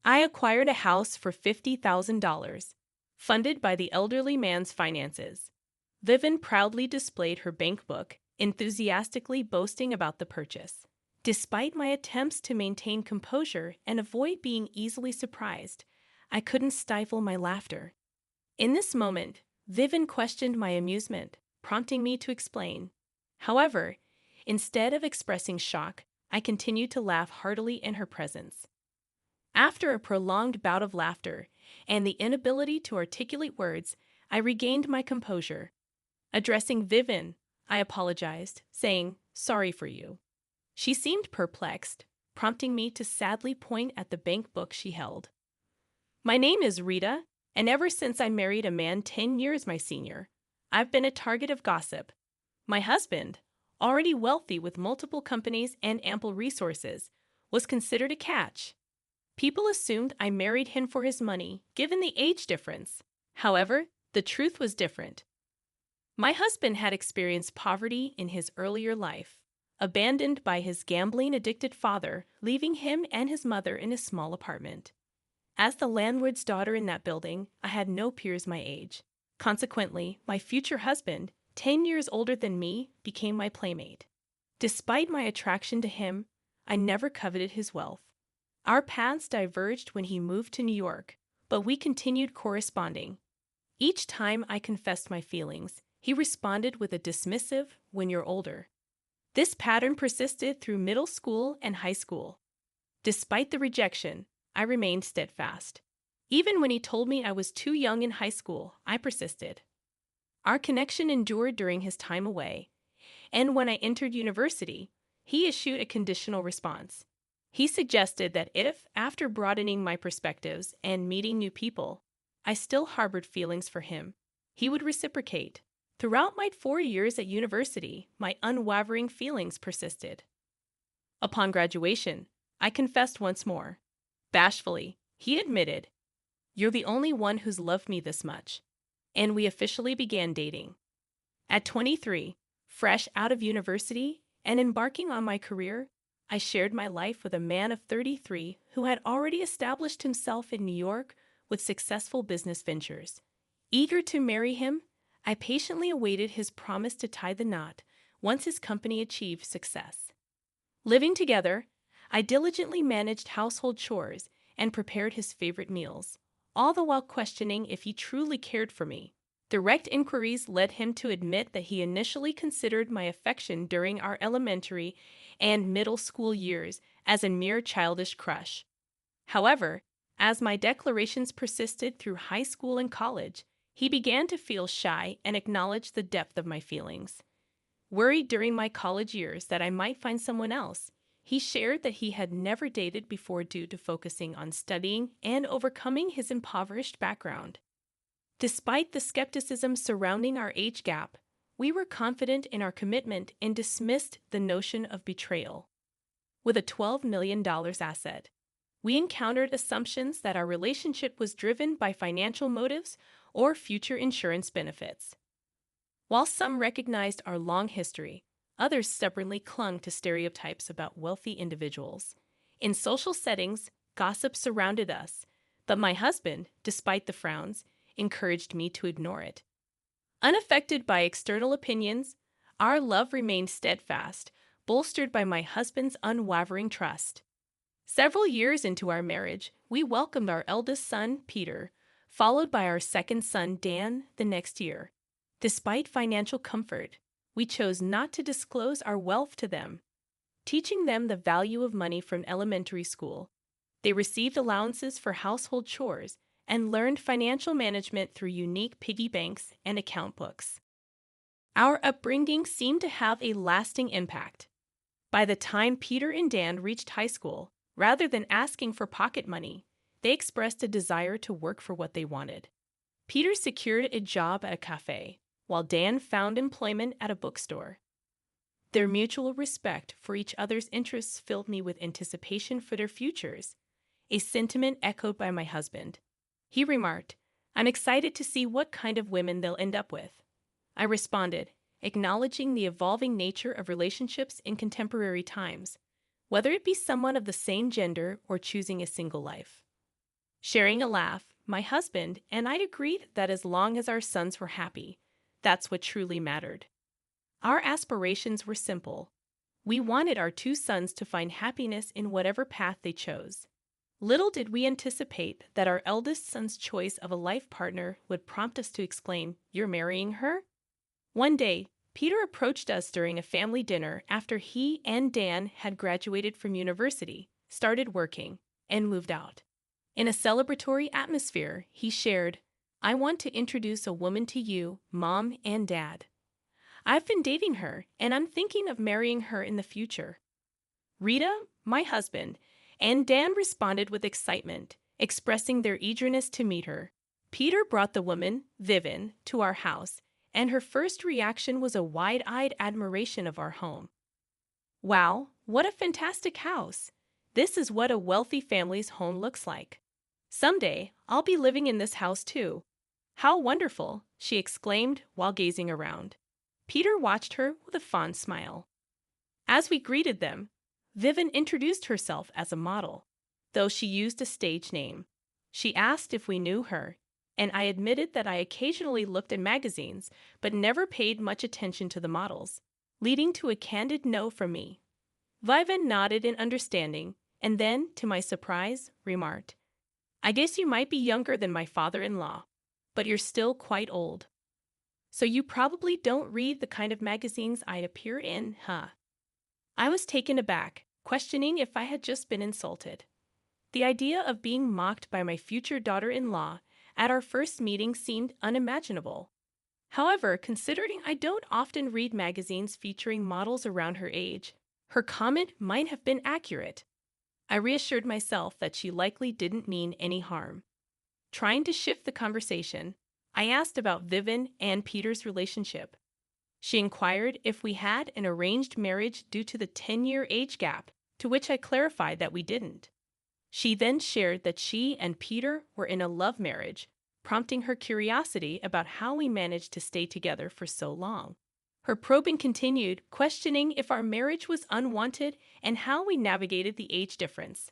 I acquired a house for $50,000, funded by the elderly man's finances. Viven proudly displayed her bank book, enthusiastically boasting about the purchase. Despite my attempts to maintain composure and avoid being easily surprised, I couldn't stifle my laughter. In this moment, Viven questioned my amusement, prompting me to explain. However, instead of expressing shock, I continued to laugh heartily in her presence. After a prolonged bout of laughter and the inability to articulate words, I regained my composure. Addressing Viven, I apologized, saying, "Sorry for you." She seemed perplexed, prompting me to sadly point at the bank book she held. "My name is Rita, and ever since I married a man 10 years my senior, I've been a target of gossip. My husband, already wealthy with multiple companies and ample resources, was considered a catch. People assumed I married him for his money, given the age difference. However, the truth was different. My husband had experienced poverty in his earlier life, abandoned by his gambling-addicted father, leaving him and his mother in a small apartment. As the landlord's daughter in that building, I had no peers my age. Consequently, my future husband, 10 years older than me, became my playmate. Despite my attraction to him, I never coveted his wealth. Our paths diverged when he moved to New York, but we continued corresponding. Each time I confessed my feelings, he responded with a dismissive, "When you're older." This pattern persisted through middle school and high school. Despite the rejection, I remained steadfast. Even when he told me I was too young in high school, I persisted. Our connection endured during his time away, and when I entered university, he issued a conditional response. He suggested that if, after broadening my perspectives and meeting new people, I still harbored feelings for him, he would reciprocate. Throughout my 4 years at university, my unwavering feelings persisted. Upon graduation, I confessed once more. Bashfully, he admitted, "You're the only one who's loved me this much." And we officially began dating. At 23, fresh out of university and embarking on my career, I shared my life with a man of 33 who had already established himself in New York with successful business ventures. Eager to marry him, I patiently awaited his promise to tie the knot once his company achieved success. Living together, I diligently managed household chores and prepared his favorite meals, all the while questioning if he truly cared for me. Direct inquiries led him to admit that he initially considered my affection during our elementary and middle school years as a mere childish crush. However, as my declarations persisted through high school and college, he began to feel shy and acknowledge the depth of my feelings. Worried during my college years that I might find someone else, he shared that he had never dated before due to focusing on studying and overcoming his impoverished background. Despite the skepticism surrounding our age gap, we were confident in our commitment and dismissed the notion of betrayal. With a $12 million asset, we encountered assumptions that our relationship was driven by financial motives or future insurance benefits. While some recognized our long history, others stubbornly clung to stereotypes about wealthy individuals. In social settings, gossip surrounded us, but my husband, despite the frowns, encouraged me to ignore it. Unaffected by external opinions, our love remained steadfast, bolstered by my husband's unwavering trust. Several years into our marriage, we welcomed our eldest son, Peter, followed by our second son, Dan, the next year. Despite financial comfort, we chose not to disclose our wealth to them, teaching them the value of money from elementary school. They received allowances for household chores and learned financial management through unique piggy banks and account books. Our upbringing seemed to have a lasting impact. By the time Peter and Dan reached high school, rather than asking for pocket money, they expressed a desire to work for what they wanted. Peter secured a job at a cafe, while Dan found employment at a bookstore. Their mutual respect for each other's interests filled me with anticipation for their futures, a sentiment echoed by my husband. He remarked, "I'm excited to see what kind of women they'll end up with." I responded, acknowledging the evolving nature of relationships in contemporary times, whether it be someone of the same gender or choosing a single life. Sharing a laugh, my husband and I agreed that as long as our sons were happy, that's what truly mattered. Our aspirations were simple. We wanted our two sons to find happiness in whatever path they chose. Little did we anticipate that our eldest son's choice of a life partner would prompt us to exclaim, "You're marrying her?" One day, Peter approached us during a family dinner after he and Dan had graduated from university, started working, and moved out. In a celebratory atmosphere, he shared, "I want to introduce a woman to you, Mom and Dad. I've been dating her, and I'm thinking of marrying her in the future." Rita, my husband, and Dan responded with excitement, expressing their eagerness to meet her. Peter brought the woman, Viven, to our house, and her first reaction was a wide-eyed admiration of our home. "Wow, what a fantastic house! This is what a wealthy family's home looks like. Someday, I'll be living in this house too. How wonderful!" she exclaimed while gazing around. Peter watched her with a fond smile. As we greeted them, Viven introduced herself as a model, though she used a stage name. She asked if we knew her, and I admitted that I occasionally looked at magazines but never paid much attention to the models, leading to a candid no from me. Viven nodded in understanding, and then, to my surprise, remarked, "I guess you might be younger than my father-in-law, but you're still quite old. So you probably don't read the kind of magazines I'd appear in, huh?" I was taken aback, questioning if I had just been insulted. The idea of being mocked by my future daughter-in-law at our first meeting seemed unimaginable. However, considering I don't often read magazines featuring models around her age, her comment might have been accurate. I reassured myself that she likely didn't mean any harm. Trying to shift the conversation, I asked about Viven and Peter's relationship. She inquired if we had an arranged marriage due to the 10-year age gap, to which I clarified that we didn't. She then shared that she and Peter were in a love marriage, prompting her curiosity about how we managed to stay together for so long. Her probing continued, questioning if our marriage was unwanted and how we navigated the age difference.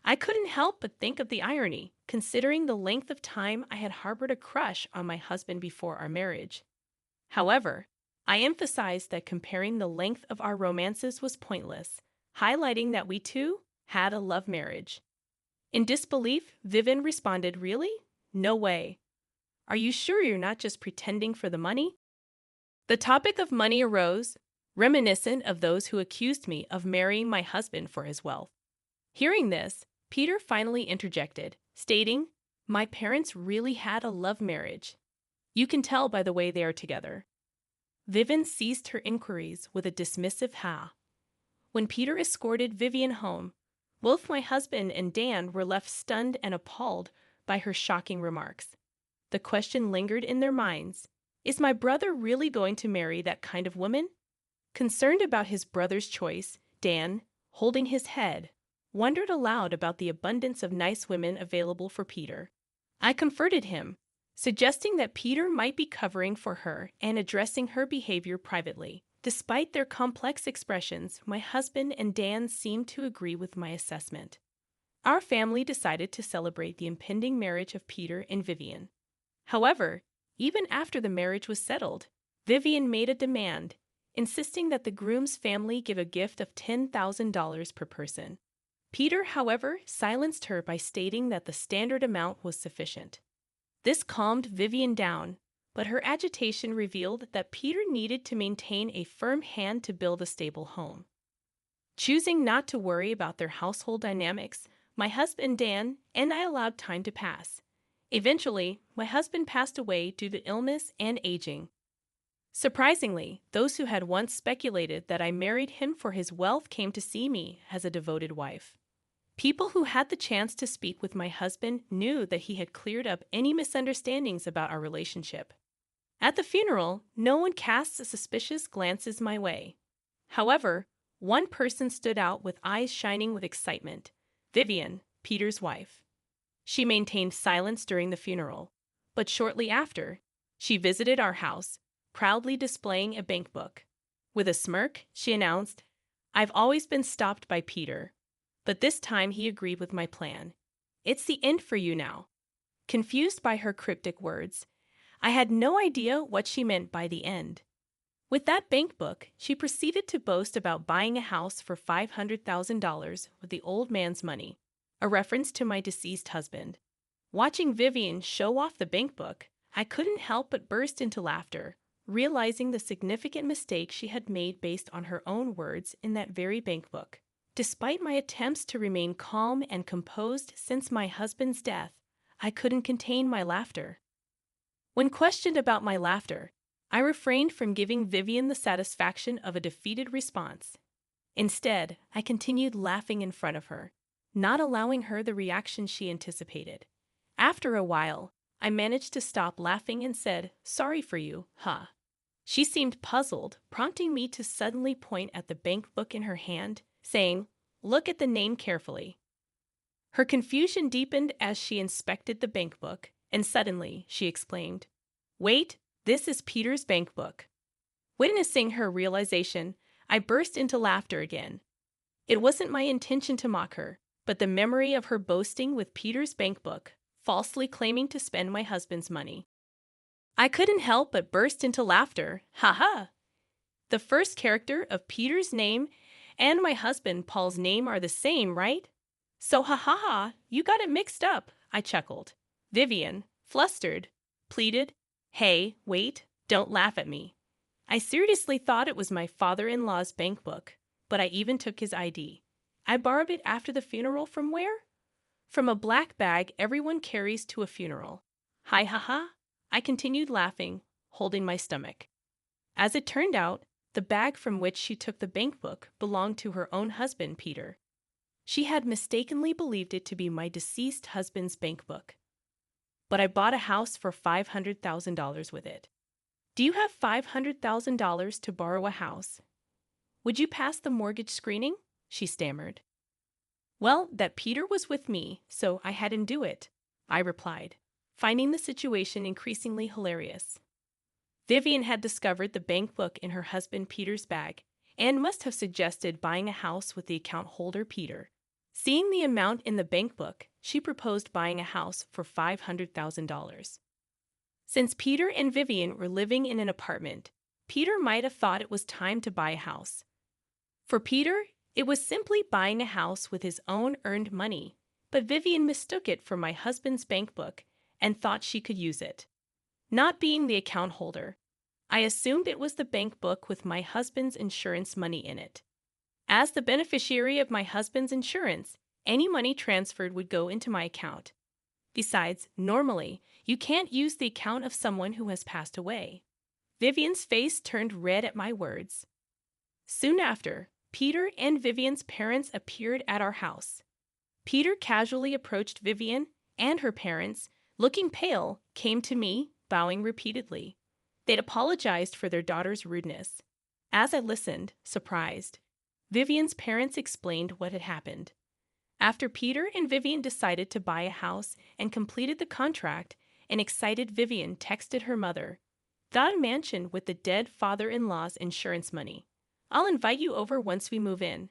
I couldn't help but think of the irony, considering the length of time I had harbored a crush on my husband before our marriage. However, I emphasized that comparing the length of our romances was pointless, highlighting that we too had a love marriage. In disbelief, Viven responded, "Really? No way. Are you sure you're not just pretending for the money?" The topic of money arose, reminiscent of those who accused me of marrying my husband for his wealth. Hearing this, Peter finally interjected, stating, "My parents really had a love marriage. You can tell by the way they are together." Viven ceased her inquiries with a dismissive ha. When Peter escorted Vivian home, both my husband and Dan were left stunned and appalled by her shocking remarks. The question lingered in their minds, is my brother really going to marry that kind of woman? Concerned about his brother's choice, Dan, holding his head, wondered aloud about the abundance of nice women available for Peter. I comforted him, suggesting that Peter might be covering for her and addressing her behavior privately. Despite their complex expressions, my husband and Dan seemed to agree with my assessment. Our family decided to celebrate the impending marriage of Peter and Vivian. However, even after the marriage was settled, Vivian made a demand, insisting that the groom's family give a gift of $10,000 per person. Peter, however, silenced her by stating that the standard amount was sufficient. This calmed Vivian down, but her agitation revealed that Peter needed to maintain a firm hand to build a stable home. Choosing not to worry about their household dynamics, my husband Dan and I allowed time to pass. Eventually, my husband passed away due to illness and aging. Surprisingly, those who had once speculated that I married him for his wealth came to see me as a devoted wife. People who had the chance to speak with my husband knew that he had cleared up any misunderstandings about our relationship. At the funeral, no one cast suspicious glances my way. However, one person stood out with eyes shining with excitement, Vivian, Peter's wife. She maintained silence during the funeral, but shortly after, she visited our house, proudly displaying a bankbook. With a smirk, she announced, "I've always been stopped by Peter, but this time he agreed with my plan. It's the end for you now." Confused by her cryptic words, I had no idea what she meant by the end. With that bank book, she proceeded to boast about buying a house for $500,000 with the old man's money, a reference to my deceased husband. Watching Vivian show off the bank book, I couldn't help but burst into laughter, realizing the significant mistake she had made based on her own words in that very bank book. Despite my attempts to remain calm and composed since my husband's death, I couldn't contain my laughter. When questioned about my laughter, I refrained from giving Vivian the satisfaction of a defeated response. Instead, I continued laughing in front of her, not allowing her the reaction she anticipated. After a while, I managed to stop laughing and said, "Sorry for you, huh?" She seemed puzzled, prompting me to suddenly point at the bank book in her hand, saying, "Look at the name carefully." Her confusion deepened as she inspected the bank book, and suddenly she exclaimed, "Wait, this is Peter's bank book." Witnessing her realization, I burst into laughter again. It wasn't my intention to mock her, but the memory of her boasting with Peter's bank book, falsely claiming to spend my husband's money. I couldn't help but burst into laughter. Ha ha! The first character of Peter's name and my husband Paul's name are the same, right? So ha ha ha, you got it mixed up, I chuckled. Vivian, flustered, pleaded, "Hey, wait, don't laugh at me." I seriously thought it was my father-in-law's bank book, but I even took his ID. I borrowed it after the funeral from where? From a black bag everyone carries to a funeral. Hi ha ha, I continued laughing, holding my stomach. As it turned out, the bag from which she took the bank book belonged to her own husband, Peter. She had mistakenly believed it to be my deceased husband's bank book. But I bought a house for $500,000 with it. Do you have $500,000 to borrow a house? Would you pass the mortgage screening? She stammered. Well, that Peter was with me, so I had him do it, I replied, finding the situation increasingly hilarious. Vivian had discovered the bank book in her husband Peter's bag and must have suggested buying a house with the account holder Peter. Seeing the amount in the bank book, she proposed buying a house for $500,000. Since Peter and Vivian were living in an apartment, Peter might have thought it was time to buy a house. For Peter, it was simply buying a house with his own earned money, but Vivian mistook it for my husband's bank book and thought she could use it. Not being the account holder, I assumed it was the bank book with my husband's insurance money in it. As the beneficiary of my husband's insurance, any money transferred would go into my account. Besides, normally, you can't use the account of someone who has passed away. Vivian's face turned red at my words. Soon after, Peter and Vivian's parents appeared at our house. Peter casually approached Vivian, and her parents, looking pale, came to me, bowing repeatedly. They'd apologized for their daughter's rudeness. As I listened, surprised, Vivian's parents explained what had happened. After Peter and Vivian decided to buy a house and completed the contract, an excited Vivian texted her mother, "Got a mansion with the dead father-in-law's insurance money. I'll invite you over once we move in."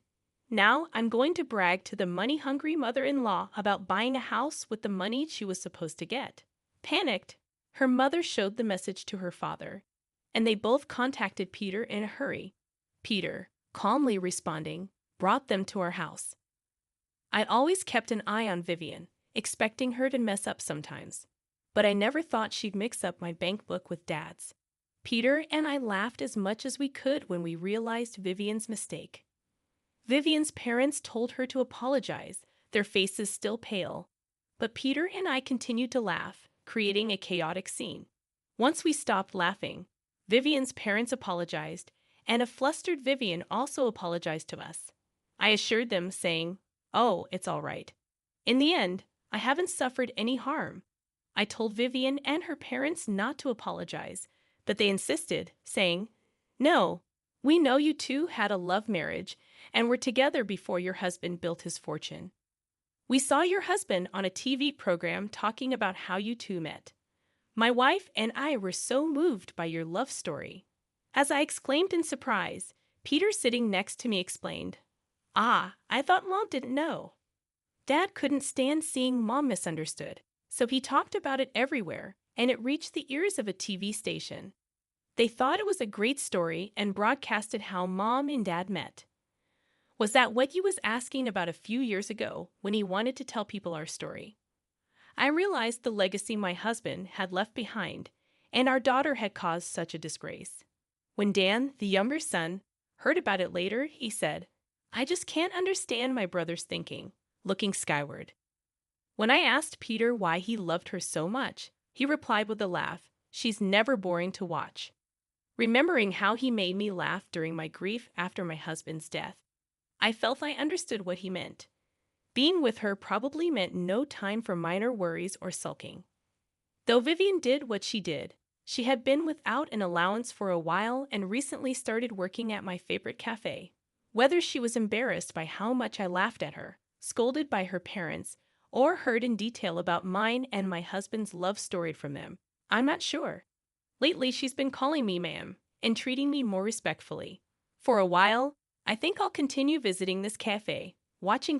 Now I'm going to brag to the money-hungry mother-in-law about buying a house with the money she was supposed to get. Panicked, her mother showed the message to her father, and they both contacted Peter in a hurry. Peter, calmly responding, brought them to our house. I'd always kept an eye on Vivian, expecting her to mess up sometimes, but I never thought she'd mix up my bank book with Dad's. Peter and I laughed as much as we could when we realized Vivian's mistake. Vivian's parents told her to apologize, their faces still pale, but Peter and I continued to laugh, creating a chaotic scene. Once we stopped laughing, Vivian's parents apologized, and a flustered Vivian also apologized to us. I assured them, saying, "Oh, it's all right. In the end, I haven't suffered any harm." I told Vivian and her parents not to apologize, but they insisted, saying, "No, we know you two had a love marriage and were together before your husband built his fortune. We saw your husband on a TV program talking about how you two met. My wife and I were so moved by your love story." As I exclaimed in surprise, Peter sitting next to me explained, "Ah, I thought Mom didn't know." Dad couldn't stand seeing Mom misunderstood, so he talked about it everywhere, and it reached the ears of a TV station. They thought it was a great story and broadcasted how Mom and Dad met. Was that what you was asking about a few years ago when he wanted to tell people our story? I realized the legacy my husband had left behind, and our daughter had caused such a disgrace. When Dan, the younger son, heard about it later, he said, "I just can't understand my brother's thinking," looking skyward. When I asked Peter why he loved her so much, he replied with a laugh, "She's never boring to watch." Remembering how he made me laugh during my grief after my husband's death, I felt I understood what he meant. Being with her probably meant no time for minor worries or sulking. Though Vivian did what she did, she had been without an allowance for a while and recently started working at my favorite cafe. Whether she was embarrassed by how much I laughed at her, scolded by her parents, or heard in detail about mine and my husband's love story from them, I'm not sure. Lately, she's been calling me ma'am and treating me more respectfully. For a while, I think I'll continue visiting this cafe, watching